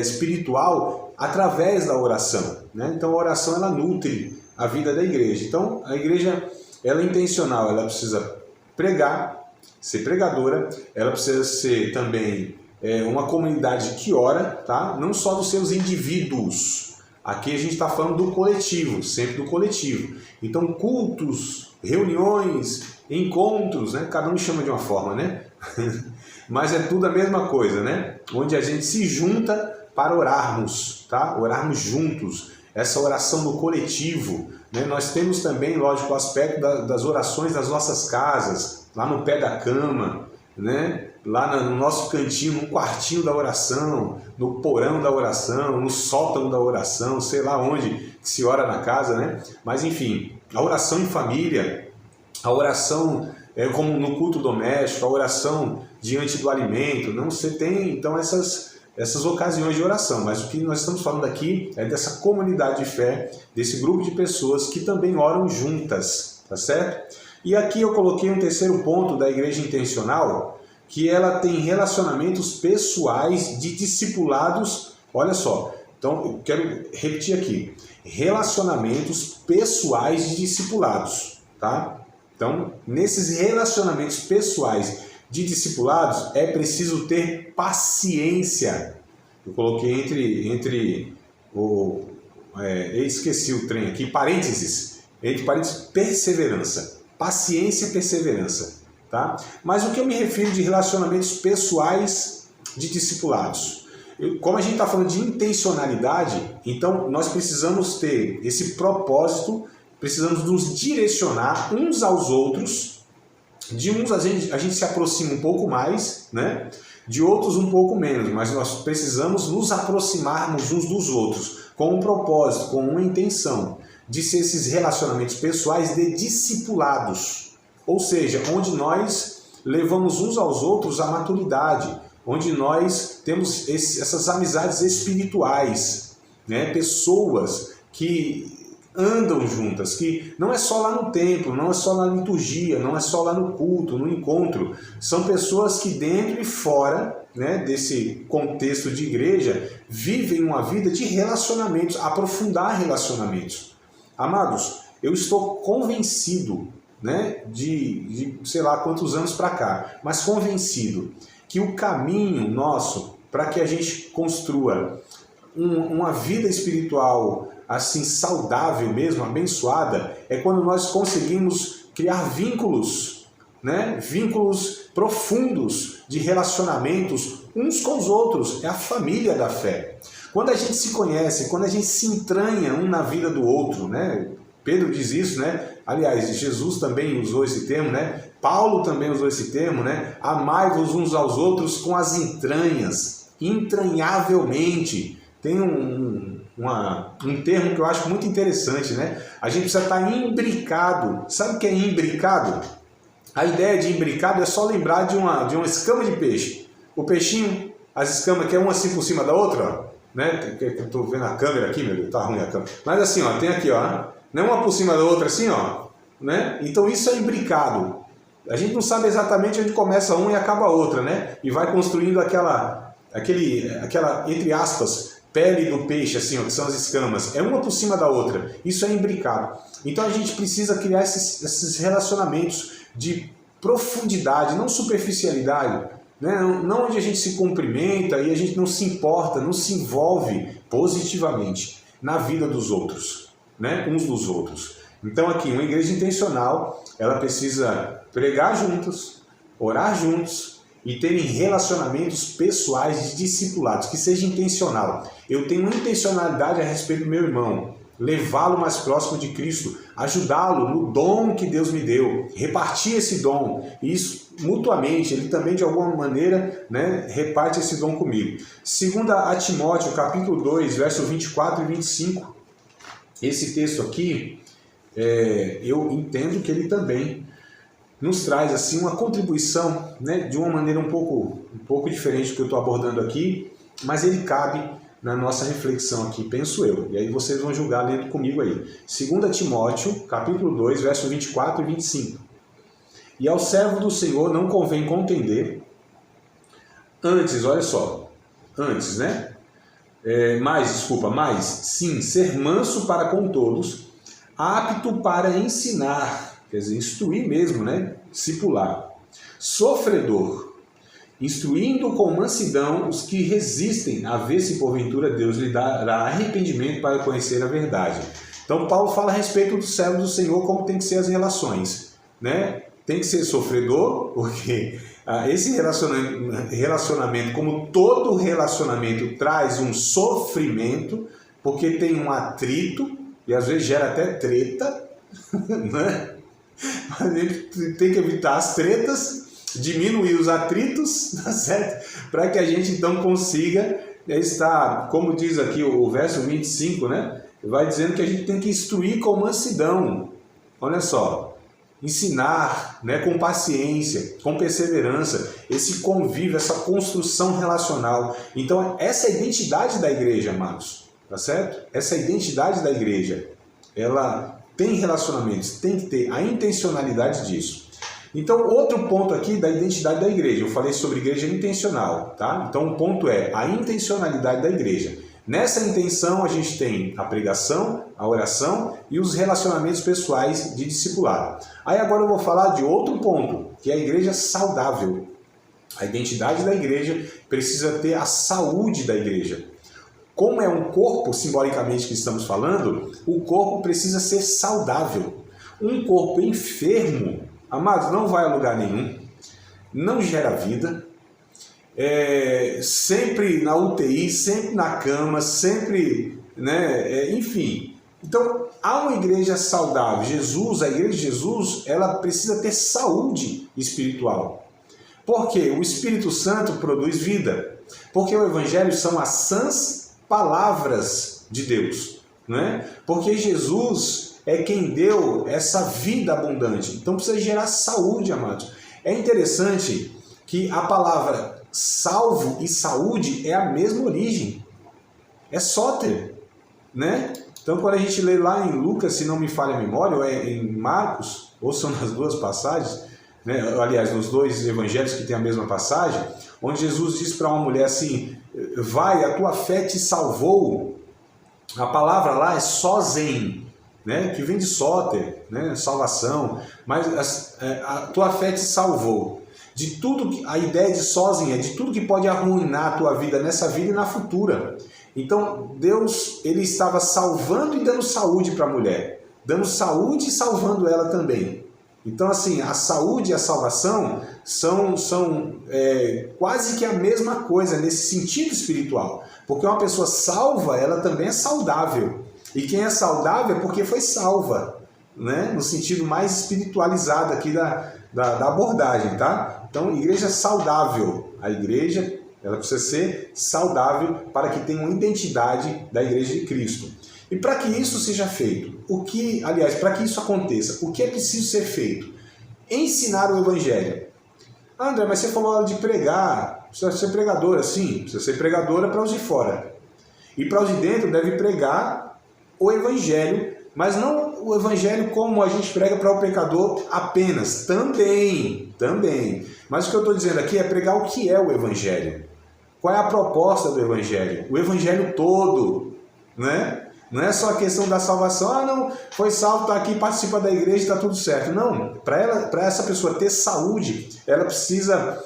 espiritual através da oração, né? Então a oração ela nutre a vida da igreja. Então a igreja ela é intencional, ela precisa pregar, ser pregadora, ela precisa ser também uma comunidade que ora, tá? Não só dos seus indivíduos. Aqui a gente está falando do coletivo, sempre do coletivo. Então cultos, reuniões, encontros, né? Cada um chama de uma forma, né? Mas é tudo a mesma coisa, né? Onde a gente se junta para orarmos, tá? Orarmos juntos. Essa oração no coletivo, né? Nós temos também, lógico, o aspecto das orações das nossas casas, lá no pé da cama, né? Lá no nosso cantinho, no quartinho da oração, no porão da oração, no sótão da oração, sei lá onde que se ora na casa, né? Mas enfim, a oração em família, a oração como no culto doméstico, a oração diante do alimento, não você tem então essas ocasiões de oração, mas o que nós estamos falando aqui é dessa comunidade de fé, desse grupo de pessoas que também oram juntas, tá certo? E aqui eu coloquei um terceiro ponto da igreja intencional, que ela tem relacionamentos pessoais de discipulados, olha só, então eu quero repetir aqui, relacionamentos pessoais de discipulados, tá? Então, nesses relacionamentos pessoais de discipulados, é preciso ter paciência. Eu coloquei esqueci o trem aqui, parênteses, entre parênteses, perseverança. Paciência e perseverança, tá? Mas o que eu me refiro de relacionamentos pessoais de discipulados? Como a gente está falando de intencionalidade, então nós precisamos ter esse propósito, precisamos nos direcionar uns aos outros. De uns a gente se aproxima um pouco mais, né? De outros um pouco menos, mas nós precisamos nos aproximarmos uns dos outros com um propósito, com uma intenção de ser esses relacionamentos pessoais de discipulados, ou seja, onde nós levamos uns aos outros à maturidade, onde nós temos essas amizades espirituais, né? Pessoas que andam juntas, que não é só lá no templo, não é só na liturgia, não é só lá no culto, no encontro. São pessoas que dentro e fora, né, desse contexto de igreja, vivem uma vida de relacionamentos, aprofundar relacionamentos. Amados, eu estou convencido, né, de sei lá quantos anos para cá, mas convencido que o caminho nosso para que a gente construa uma vida espiritual assim saudável mesmo, abençoada, é quando nós conseguimos criar vínculos, né? Vínculos profundos de relacionamentos uns com os outros, é a família da fé. Quando a gente se conhece, quando a gente se entranha um na vida do outro, né? Pedro diz isso, né? Aliás, Jesus também usou esse termo, né? Paulo também usou esse termo, né? Amai-vos uns aos outros com as entranhas, entranhavelmente. Tem um termo que eu acho muito interessante, né? A gente precisa estar imbricado. Sabe o que é imbricado? A ideia de imbricado é só lembrar de uma escama de peixe. O peixinho, as escamas que é uma assim por cima da outra, ó, né? Eu tô vendo a câmera aqui, meu Deus, tá ruim a câmera. Mas assim, ó, tem aqui, ó, não é uma por cima da outra assim, ó, né? Então isso é imbricado. A gente não sabe exatamente onde começa uma e acaba a outra, né? E vai construindo aquela, entre aspas, pele do peixe, assim, ó, que são as escamas. É uma por cima da outra. Isso é imbricado. Então a gente precisa criar esses relacionamentos de profundidade, não superficialidade, né? Não onde a gente se cumprimenta e a gente não se importa, não se envolve positivamente na vida dos outros, né? Uns dos outros. Então aqui, uma igreja intencional, ela precisa pregar juntos, orar juntos e terem relacionamentos pessoais de discipulados, que seja intencional. Eu tenho uma intencionalidade a respeito do meu irmão, levá-lo mais próximo de Cristo, ajudá-lo no dom que Deus me deu, repartir esse dom, isso mutuamente, ele também de alguma maneira, né, reparte esse dom comigo. Segunda a Timóteo, capítulo 2, verso 24 e 25, esse texto aqui, eu entendo que ele também nos traz assim uma contribuição, né, de uma maneira um pouco diferente do que eu estou abordando aqui, mas ele cabe na nossa reflexão aqui, penso eu. E aí vocês vão julgar lendo comigo aí. 2 Timóteo, capítulo 2, verso 24 e 25. E ao servo do Senhor não convém contender, antes, olha só, antes, né? Mas sim, ser manso para com todos, apto para ensinar, quer dizer, instruir mesmo, né? Discipular. Sofredor, instruindo com mansidão os que resistem, a ver se porventura Deus lhe dará arrependimento para conhecer a verdade. Então Paulo fala a respeito do servo do Senhor, como tem que ser as relações, né? Tem que ser sofredor, porque esse relacionamento, como todo relacionamento, traz um sofrimento, porque tem um atrito, e às vezes gera até treta, né? Mas a gente tem que evitar as tretas, diminuir os atritos, tá certo? Para que a gente então consiga estar, como diz aqui o verso 25, né? Vai dizendo que a gente tem que instruir com mansidão. Olha só, ensinar, né, com paciência, com perseverança, esse convívio, essa construção relacional. Então, essa é a identidade da igreja, amados, tá certo? Essa é a identidade da igreja. Ela tem relacionamentos, tem que ter a intencionalidade disso. Então, outro ponto aqui da identidade da igreja, eu falei sobre igreja intencional, tá? Então, o ponto é a intencionalidade da igreja. Nessa intenção, a gente tem a pregação, a oração e os relacionamentos pessoais de discipulado. Aí agora eu vou falar de outro ponto, que é a igreja saudável. A identidade da igreja precisa ter a saúde da igreja. Como é um corpo, simbolicamente, que estamos falando, o corpo precisa ser saudável. Um corpo enfermo, amados, não vai a lugar nenhum, não gera vida, sempre na UTI, sempre na cama, sempre, né, enfim. Então, há uma igreja saudável. A igreja de Jesus, ela precisa ter saúde espiritual. Porque o Espírito Santo produz vida. Porque o Evangelho são as sãs palavras de Deus, né? Porque Jesus é quem deu essa vida abundante. Então precisa gerar saúde, amados. É interessante que a palavra salvo e saúde é a mesma origem. É sóter, né? Então quando a gente lê lá em Lucas, se não me falha a memória, ou em Marcos, ou são nas duas passagens, né? Aliás, nos dois evangelhos que tem a mesma passagem, onde Jesus diz para uma mulher assim, vai, a tua fé te salvou. A palavra lá é sozen, né? Que vem de sóter, né? Salvação, mas a tua fé te salvou. De tudo, a ideia de sozen é de tudo que pode arruinar a tua vida nessa vida e na futura. Então Deus, ele estava salvando e dando saúde para a mulher, dando saúde e salvando ela também. Então, assim, a saúde e a salvação são quase que a mesma coisa nesse sentido espiritual. Porque uma pessoa salva, ela também é saudável. E quem é saudável é porque foi salva, né? No sentido mais espiritualizado aqui da abordagem, tá? Então, igreja saudável. A igreja, ela precisa ser saudável para que tenha uma identidade da igreja de Cristo. E para que isso seja feito, para que isso aconteça, o que é preciso ser feito? Ensinar o evangelho. Ah, André, mas você falou de pregar, precisa ser pregadora, sim, precisa ser pregadora para os de fora. E para os de dentro deve pregar o evangelho, mas não o evangelho como a gente prega para o pecador apenas, também. Mas o que eu estou dizendo aqui é pregar o que é o evangelho. Qual é a proposta do evangelho? O evangelho todo, né? Não é só a questão da salvação, não, foi salvo, está aqui, participa da igreja, está tudo certo. Não, para essa pessoa ter saúde, ela precisa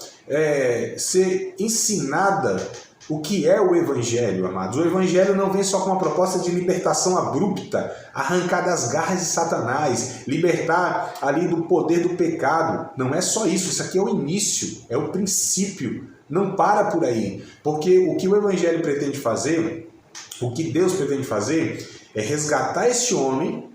ser ensinada o que é o evangelho, amados. O evangelho não vem só com uma proposta de libertação abrupta, arrancar das garras de Satanás, libertar ali do poder do pecado. Não é só isso, isso aqui é o início, é o princípio. Não para por aí, porque o que o evangelho pretende fazer, o que Deus pretende fazer é resgatar este homem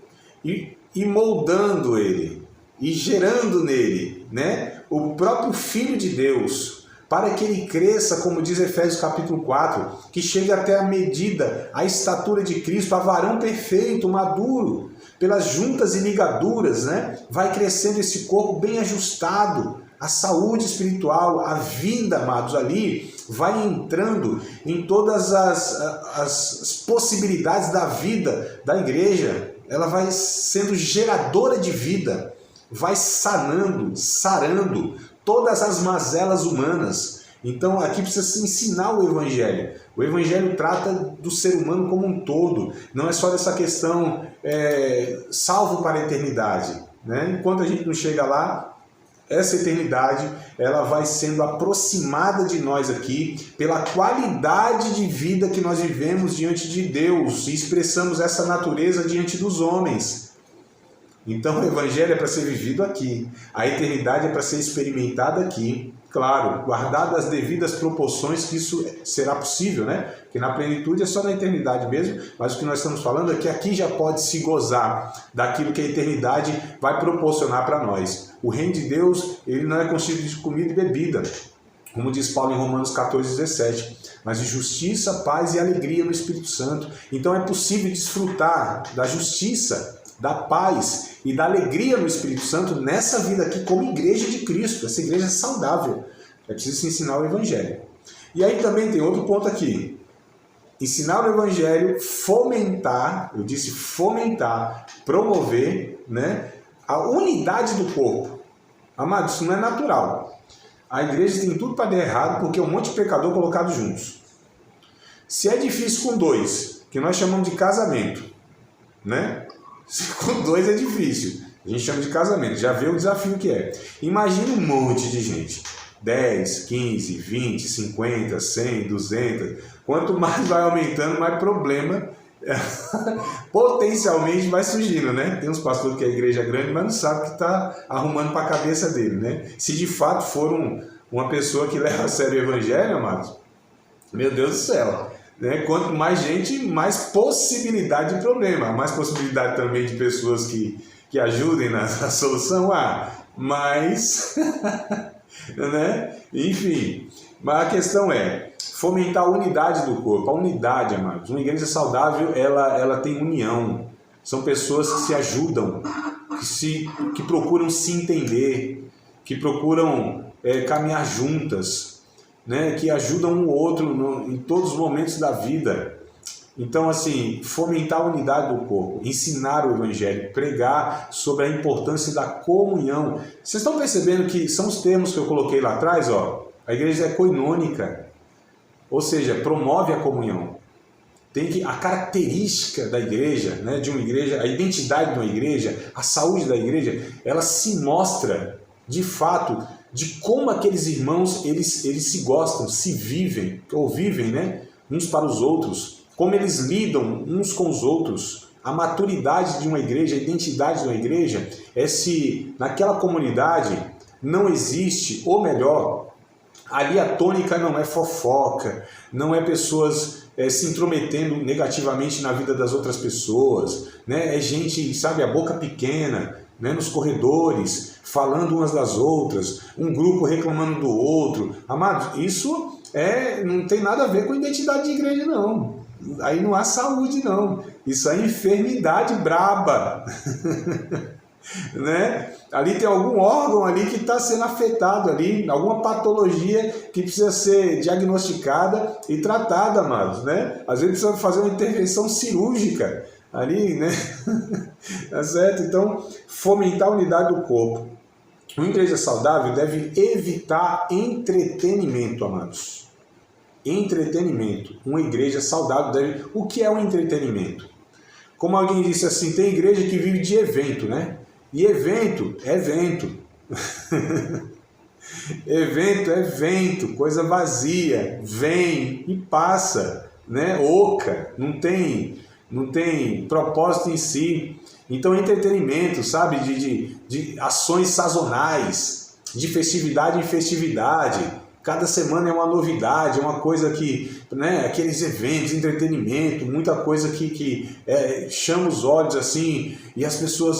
e moldando ele, e gerando nele, né, o próprio Filho de Deus, para que ele cresça, como diz Efésios capítulo 4, que chegue até a medida, a estatura de Cristo, a varão perfeito, maduro, pelas juntas e ligaduras, né, vai crescendo esse corpo bem ajustado, a saúde espiritual, a vida, amados, ali vai entrando em todas as possibilidades da vida da igreja. Ela vai sendo geradora de vida, vai sarando todas as mazelas humanas. Então aqui precisa se ensinar o evangelho. O evangelho trata do ser humano como um todo, não é só dessa questão salvo para a eternidade, né? Enquanto a gente não chega lá, essa eternidade, ela vai sendo aproximada de nós aqui pela qualidade de vida que nós vivemos diante de Deus e expressamos essa natureza diante dos homens. Então o evangelho é para ser vivido aqui, a eternidade é para ser experimentada aqui. Claro, guardado as devidas proporções que isso será possível, né? Porque na plenitude é só na eternidade mesmo, mas o que nós estamos falando é que aqui já pode se gozar daquilo que a eternidade vai proporcionar para nós. O reino de Deus, ele não é constituído de comida e bebida, como diz Paulo em Romanos 14:17, mas de justiça, paz e alegria no Espírito Santo. Então é possível desfrutar da justiça, da paz e da alegria no Espírito Santo nessa vida aqui como igreja de Cristo. Essa igreja é saudável. É preciso se ensinar o evangelho. E aí também tem outro ponto aqui. Ensinar o evangelho, fomentar, eu disse fomentar, promover, né, a unidade do corpo. Amados, isso não é natural. A igreja tem tudo para dar errado porque é um monte de pecador colocado juntos. Se é difícil com dois, que nós chamamos de casamento, né? Com dois é difícil, a gente chama de casamento, já vê o desafio que é. Imagina um monte de gente, 10, 15, 20, 50, 100, 200, quanto mais vai aumentando, mais problema potencialmente vai surgindo, né? Tem uns pastores que a igreja é grande, mas não sabe o que está arrumando para a cabeça dele, né? Se de fato for uma pessoa que leva a sério o evangelho, amados, meu Deus do céu, né? Quanto mais gente, mais possibilidade de problema, mais possibilidade também de pessoas que ajudem na solução, mas, né? Enfim, mas a questão é fomentar a unidade do corpo, a unidade, amados. Uma igreja saudável, ela tem união, são pessoas que se ajudam, que procuram se entender, que procuram caminhar juntas, né, que ajudam um outro em todos os momentos da vida. Então, assim, fomentar a unidade do corpo, ensinar o evangelho, pregar sobre a importância da comunhão. Vocês estão percebendo que são os termos que eu coloquei lá atrás, ó? A igreja é koinônica, ou seja, promove a comunhão. A característica da igreja, né, de uma igreja, a identidade de uma igreja, a saúde da igreja, ela se mostra, de fato, de como aqueles irmãos, eles se gostam, se vivem, ou vivem, né, uns para os outros, como eles lidam uns com os outros. A maturidade de uma igreja, a identidade de uma igreja, é se naquela comunidade não existe, ou melhor, ali a tônica não é fofoca, não é pessoas se intrometendo negativamente na vida das outras pessoas, né? É gente, sabe, a boca pequena, né? Nos corredores, falando umas das outras, um grupo reclamando do outro. Amados, isso não tem nada a ver com a identidade de igreja, não. Aí não há saúde, não. Isso é enfermidade braba. Né? Ali tem algum órgão ali que está sendo afetado ali, alguma patologia que precisa ser diagnosticada e tratada, amados, né? Às vezes precisa fazer uma intervenção cirúrgica ali, né? Tá certo? Então, fomentar a unidade do corpo. Uma igreja saudável deve evitar entretenimento, amados. Entretenimento. Uma igreja saudável deve... O que é um entretenimento? Como alguém disse assim, tem igreja que vive de evento, né? E evento é vento. Evento é vento, coisa vazia, vem e passa, né? Oca, não tem propósito em si. Então, entretenimento, sabe? De ações sazonais, de festividade em festividade. Cada semana é uma novidade, é uma coisa que, né, aqueles eventos, entretenimento, muita coisa que chama os olhos assim, e as pessoas,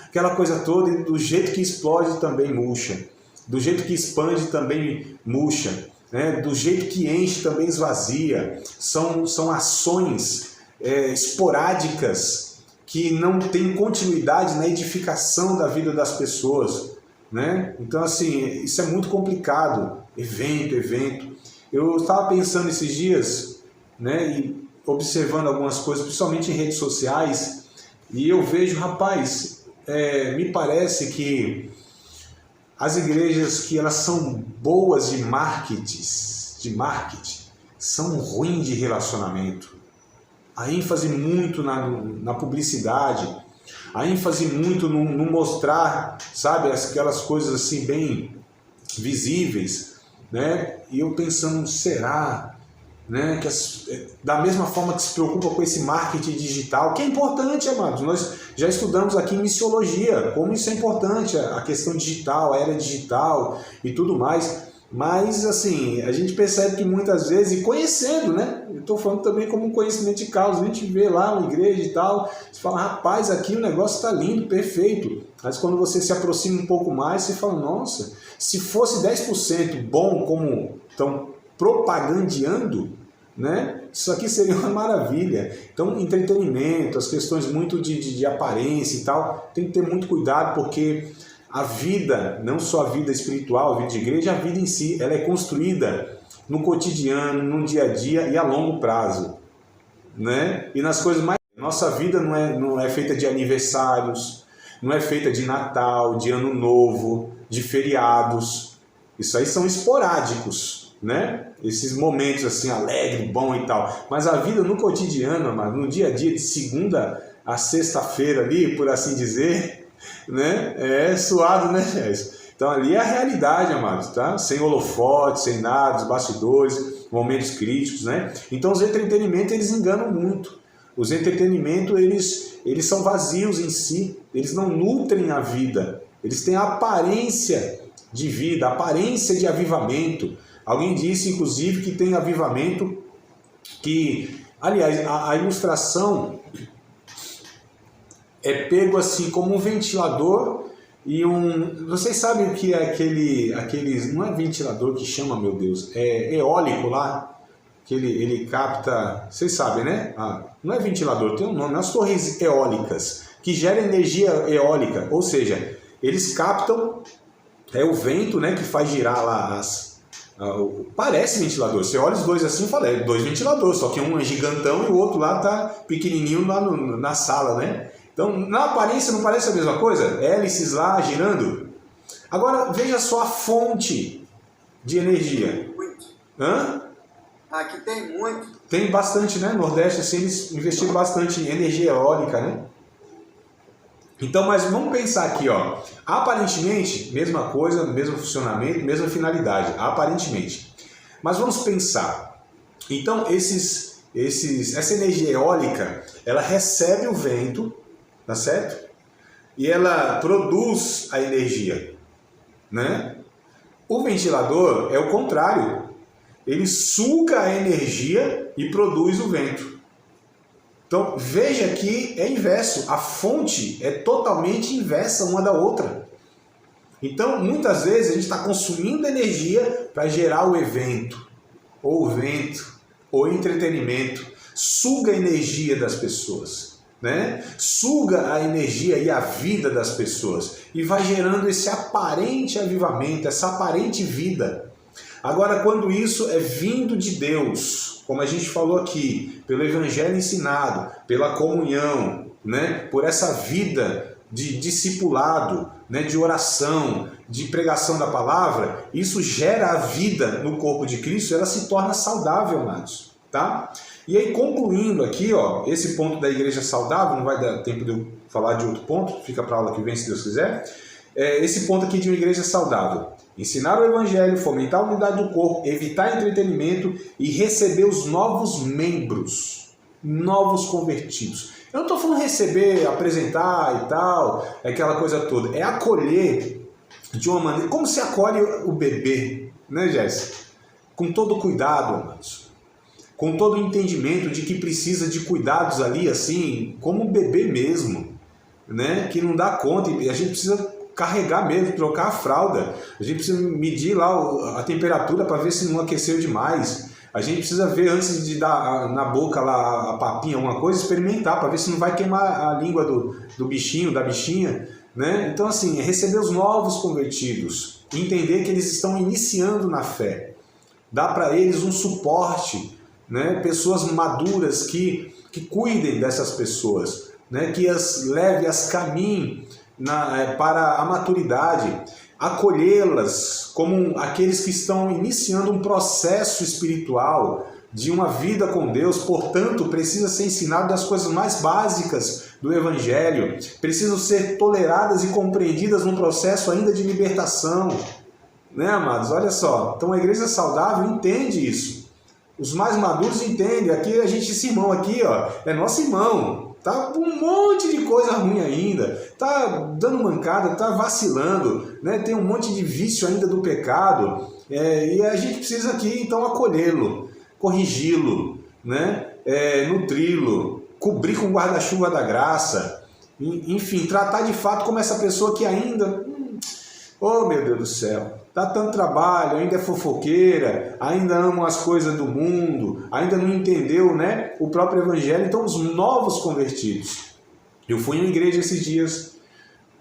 aquela coisa toda, e do jeito que explode também murcha, do jeito que expande também murcha, né, do jeito que enche também esvazia. São ações esporádicas que não têm continuidade na edificação da vida das pessoas, né? Então, assim, isso é muito complicado. Evento. Eu estava pensando esses dias, né, e observando algumas coisas, principalmente em redes sociais, e eu vejo, rapaz, me parece que as igrejas que elas são boas de marketing, são ruins de relacionamento. A ênfase muito na publicidade, a ênfase muito no mostrar, sabe, aquelas coisas assim bem visíveis, né? E eu pensando, será, né, da mesma forma que se preocupa com esse marketing digital, que é importante, amados, nós já estudamos aqui em missiologia, como isso é importante, a questão digital, a era digital e tudo mais, mas assim, a gente percebe que muitas vezes, e conhecendo, né, eu estou falando também como um conhecimento de causa, a gente vê lá uma igreja e tal, você fala, rapaz, aqui o negócio está lindo, perfeito, mas quando você se aproxima um pouco mais, você fala, nossa, se fosse 10% bom como estão propagandeando, né, isso aqui seria uma maravilha. Então, entretenimento, as questões muito de aparência e tal, tem que ter muito cuidado, porque a vida, não só a vida espiritual, a vida de igreja, a vida em si, ela é construída no cotidiano, no dia a dia e a longo prazo, né? E nas coisas mais... Nossa vida não é feita de aniversários, não é feita de Natal, de Ano Novo, de feriados. Isso aí são esporádicos, né? Esses momentos assim, alegre, bom e tal. Mas a vida no cotidiano, no dia a dia, de segunda a sexta-feira ali, por assim dizer, né? É suado, né, Jéssica? Então ali é a realidade, amados, tá? Sem holofote, sem nada, os bastidores, momentos críticos, né? Então os entretenimentos, eles enganam muito. Os entretenimentos, eles são vazios em si, eles não nutrem a vida, eles têm a aparência de vida, a aparência de avivamento. Alguém disse, inclusive, que tem avivamento que, aliás, a ilustração é pego assim como um ventilador e vocês sabem o que é aqueles, não é ventilador que chama, meu Deus, é eólico lá, que ele capta, vocês sabem, né? Não é ventilador, tem um nome, as torres eólicas, que geram energia eólica, ou seja, eles captam o vento, né, que faz girar lá parece ventilador, você olha os dois assim e fala, é dois ventiladores, só que um é gigantão e o outro lá tá pequenininho lá na sala, né? Então, na aparência não parece a mesma coisa? Hélices lá girando. Agora, veja só a fonte de energia. Muito. Hã? Aqui tem muito. Tem bastante, né? No Nordeste, assim, eles investiram bastante em energia eólica, né? Então, mas vamos pensar aqui, ó. Aparentemente, mesma coisa, mesmo funcionamento, mesma finalidade, aparentemente. Mas vamos pensar. Então, essa energia eólica, ela recebe o vento, tá certo? E ela produz a energia, né? O ventilador é o contrário. ele suga a energia e produz o vento. Então veja que é inverso, a fonte é totalmente inversa uma da outra. Então muitas vezes a gente está consumindo energia para gerar o evento, ou o vento, ou o entretenimento, suga a energia das pessoas, né? Suga a energia e a vida das pessoas e vai gerando esse aparente avivamento, essa aparente vida. Agora, quando isso é vindo de Deus, como a gente falou aqui, pelo evangelho ensinado, pela comunhão, né? Por essa vida de discipulado, né? De oração, de pregação da palavra, isso gera a vida no corpo de Cristo, ela se torna saudável, amados, tá? E aí, concluindo aqui, ó, esse ponto da igreja saudável, não vai dar tempo de eu falar de outro ponto, fica para a aula que vem, se Deus quiser. Esse ponto aqui de uma igreja saudável: ensinar o evangelho, fomentar a unidade do corpo, evitar entretenimento e receber os novos membros, novos convertidos. Eu não estou falando receber, apresentar e tal, aquela coisa toda. É acolher de uma maneira, como se acolhe o bebê, né, Jéssica? Com todo o cuidado, amados. Com todo o entendimento de que precisa de cuidados ali, assim, como um bebê mesmo, né? Que não dá conta, e a gente precisa carregar mesmo, trocar a fralda. A gente precisa medir lá a temperatura para ver se não aqueceu demais. A gente precisa ver antes de dar na boca lá a papinha, alguma coisa, experimentar para ver se não vai queimar a língua do bichinho, da bichinha, né? Então, assim, receber os novos convertidos, entender que eles estão iniciando na fé, dar para eles um suporte, né? Pessoas maduras que cuidem dessas pessoas, né? Que as leve, as caminhem para a maturidade, acolhê-las como aqueles que estão iniciando um processo espiritual de uma vida com Deus. Portanto, precisa ser ensinado das coisas mais básicas do Evangelho, precisam ser toleradas e compreendidas num processo ainda de libertação, né, amados? Olha só, então a igreja saudável entende isso, os mais maduros entendem. Aqui esse irmão aqui, ó, é nosso irmão. Tá com um monte de coisa ruim ainda, tá dando mancada, tá vacilando, né? Tem um monte de vício ainda do pecado, e a gente precisa aqui então acolhê-lo, corrigi-lo, né? Nutri-lo, cobrir com o guarda-chuva da graça, enfim, tratar de fato como essa pessoa que ainda, oh meu Deus do céu, dá tanto trabalho, ainda é fofoqueira, ainda ama as coisas do mundo, ainda não entendeu, né, o próprio evangelho. Então, os novos convertidos. Eu fui em uma igreja esses dias,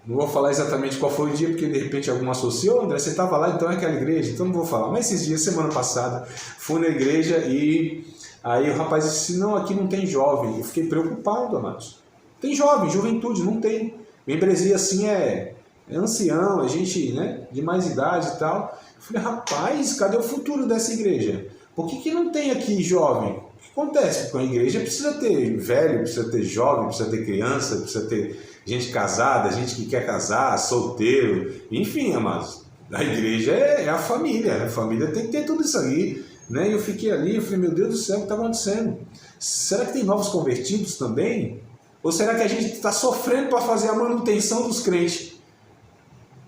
não vou falar exatamente qual foi o dia, porque de repente algum associou: André, você estava lá, então é aquela igreja, então não vou falar. Mas esses dias, semana passada, fui na igreja e aí o rapaz disse: não, aqui não tem jovem. Eu fiquei preocupado, amados. Tem jovem, juventude, não tem. Membresia assim é ancião, a gente, né, de mais idade e tal. Eu falei: rapaz, cadê o futuro dessa igreja? Por que não tem aqui jovem? O que acontece? Porque a igreja precisa ter velho, precisa ter jovem, precisa ter criança, precisa ter gente casada, gente que quer casar, solteiro, enfim, amados. A igreja é a família tem que ter tudo isso aí, né? E eu fiquei ali, eu falei: meu Deus do céu, o que está acontecendo? Será que tem novos convertidos também? Ou será que a gente está sofrendo para fazer a manutenção dos crentes?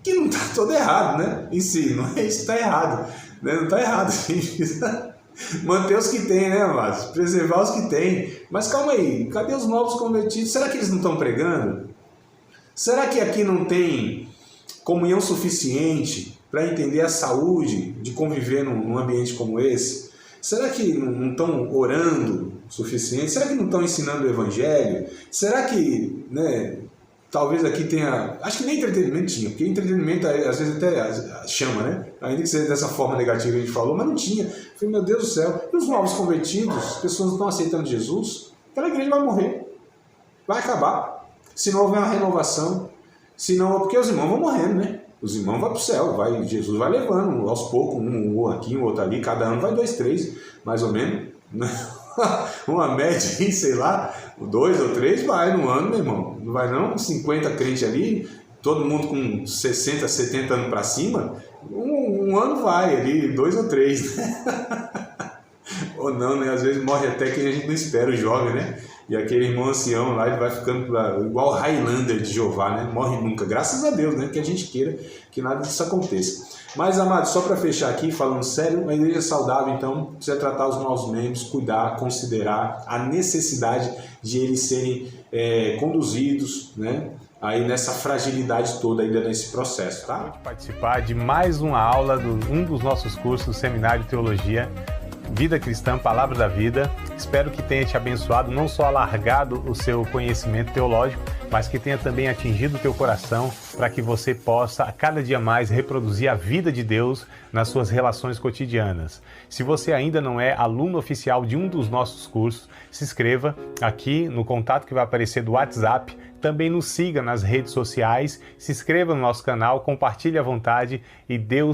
Que não está todo errado, né? Em si, não é isso que está errado, né? Não está errado, a gente precisa manter os que tem, né, amados? Preservar os que tem. Mas calma aí, cadê os novos convertidos? Será que eles não estão pregando? Será que aqui não tem comunhão suficiente para entender a saúde de conviver num ambiente como esse? Será que não estão orando o suficiente? Será que não estão ensinando o evangelho? Será que, né, talvez aqui tenha... Acho que nem entretenimento tinha, porque entretenimento às vezes até chama, né? Ainda que seja dessa forma negativa que a gente falou, mas não tinha. Eu falei: meu Deus do céu, e os novos convertidos? As pessoas não estão aceitando Jesus? Aquela igreja vai morrer, vai acabar. Se não houver uma renovação, se não, porque os irmãos vão morrendo, né? Os irmãos vão para o céu, Jesus vai levando aos poucos, um aqui, um outro ali, cada ano vai 2, 3, mais ou menos. Uma média, sei lá, 2 ou 3 vai no ano, meu irmão. Não vai não? 50 crentes ali, todo mundo com 60, 70 anos para cima, um ano vai ali, 2 ou 3, né? Ou não, né? Às vezes morre até que a gente não espera, o jovem, né? E aquele irmão ancião lá, ele vai ficando igual o Highlander de Jeová, né? Morre nunca. Graças a Deus, né? Que a gente queira que nada disso aconteça. Mas, amados, só para fechar aqui, falando sério, uma igreja saudável, então, precisa tratar os novos membros, cuidar, considerar a necessidade de eles serem conduzidos, né? Aí nessa fragilidade toda ainda nesse processo, tá? Pode participar de mais uma aula de um dos nossos cursos do Seminário de Teologia, Vida Cristã, Palavra da Vida. Espero que tenha te abençoado, não só alargado o seu conhecimento teológico, mas que tenha também atingido o teu coração para que você possa, a cada dia mais, reproduzir a vida de Deus nas suas relações cotidianas. Se você ainda não é aluno oficial de um dos nossos cursos, se inscreva aqui no contato que vai aparecer do WhatsApp. Também nos siga nas redes sociais, se inscreva no nosso canal, compartilhe à vontade e Deus